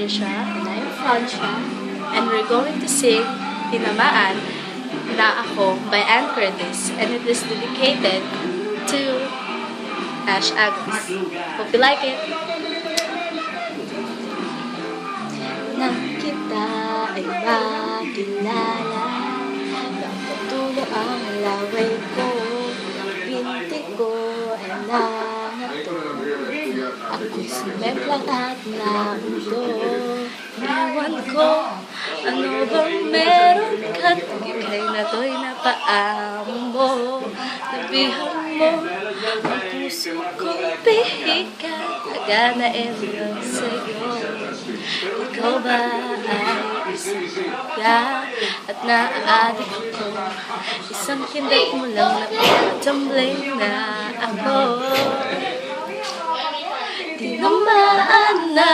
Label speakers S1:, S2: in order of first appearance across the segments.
S1: Alicia.
S2: And I'm Francia.
S1: And we're going to sing Tinamaan na Ako by Ann Curtis. And it is dedicated to Ash Agnes. Hope you like it.
S2: Nang kita ay makilala, napatulo ang laway ko, binti ko ay nangatulog. Ako'y sumemplang at naulo.
S1: Ewan ko, ano bang meron ka't ikay na to'y napaamo mo. Nabihan mo, ang puso kong pihikat, naganain lang sa'yo. Ikaw ba ay isang kaya at naaadik ko? Isang kindat mo lang na pinatumbling na ako. Tinamaan na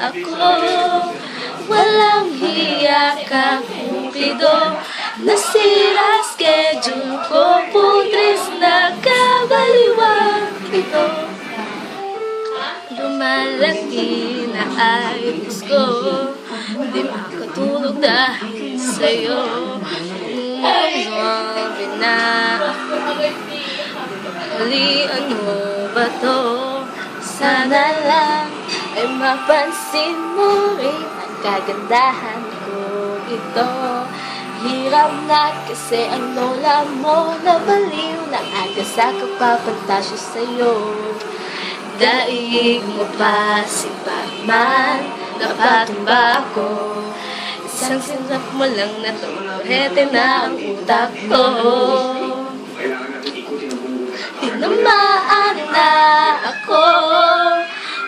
S1: ako, walang hiya ka, Cupido. Nasira schedule ko, putris na kabaliwang ito. Lumalaki na ayos ko, di makatulog dahil sa'yo. Umuwi na ako, halian mo ba to?
S2: Sana lang ay mapansin mo rin ang kagandahan ko ito. Hirap na kasi ang lola mo, nabaliw na aga sa kapapantasyo sa'yo.
S1: Daig mo pa si Batman, napatumba ako. Isang sinap mo lang na tumurete na ang utak ko.
S2: Tinamaan na ako,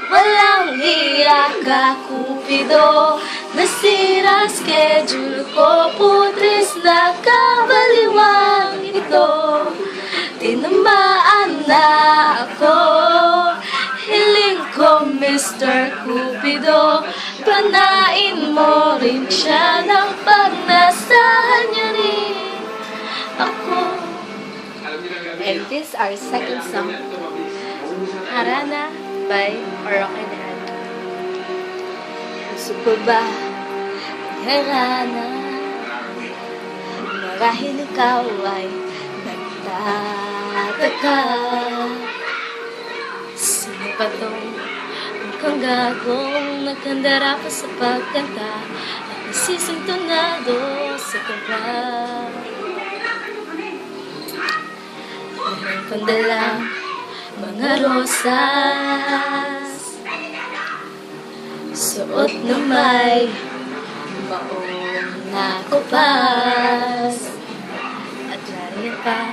S2: walang hiya ka, Cupido. Nasira schedule ko, putris na kabaliwang ito. Tinamaan na ako, hiling ko, Mr. Cupido. Panain mo rin siya ng pagnasahan niya rin ako. And this is our second song,
S1: Harana by Oroque de Ado.
S2: gusto ko ba magharana? Marahil ikaw ay nagtataka.
S1: Sino pa tong mukhang gagong nagkandara pa sa pagkanta at nasisintonado sa kaba? Walang pandala, mga rosas, suot na may
S2: Maong nakupas,
S1: at lariyan pa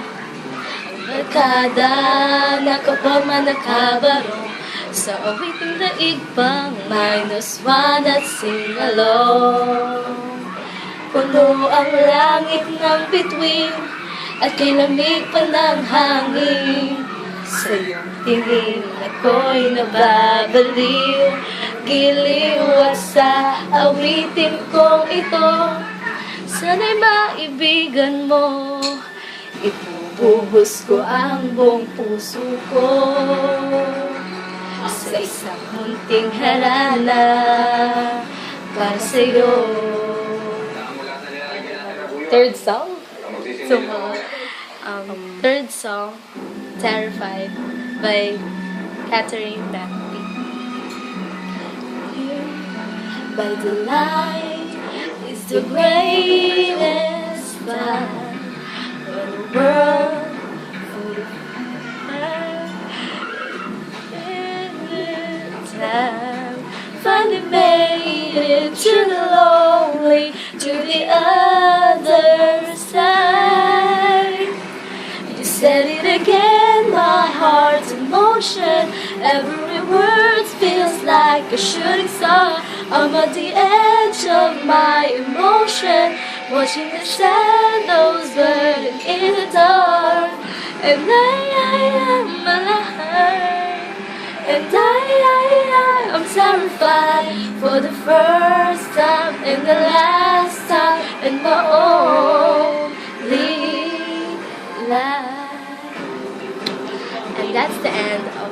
S2: ang barkada nakaporma nakabaro
S1: sa awiting daig pang
S2: -1 at sing-along. Puno ang langit ng bituin at kay lamig pa ng hangin. Sa iyong tingin ako'y nababaliw, giliw at sa awitin kong ito.
S1: sana'y maibigan mo.
S2: Ibubuhos ko ang buong puso ko sa isang munting harana para sa'yo. Third song?
S1: So, third song, Terrified by Catherine Bambi.
S2: By the light is the greatest fun when the world full of time finally made it to the lonely, to the other side. You said it again, my heart's in motion. Every word feels like a shooting star. I'm at the edge of my emotion, watching the shadows burning in the dark. And I'm alive, and I'm terrified for the first time and the last time in my only life.
S1: And that's the end of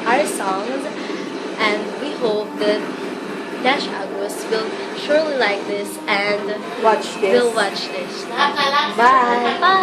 S1: our songs, and we hope that Dash Agus will surely like this and
S3: Watch this.
S1: will watch this.
S3: Bye.
S2: Bye.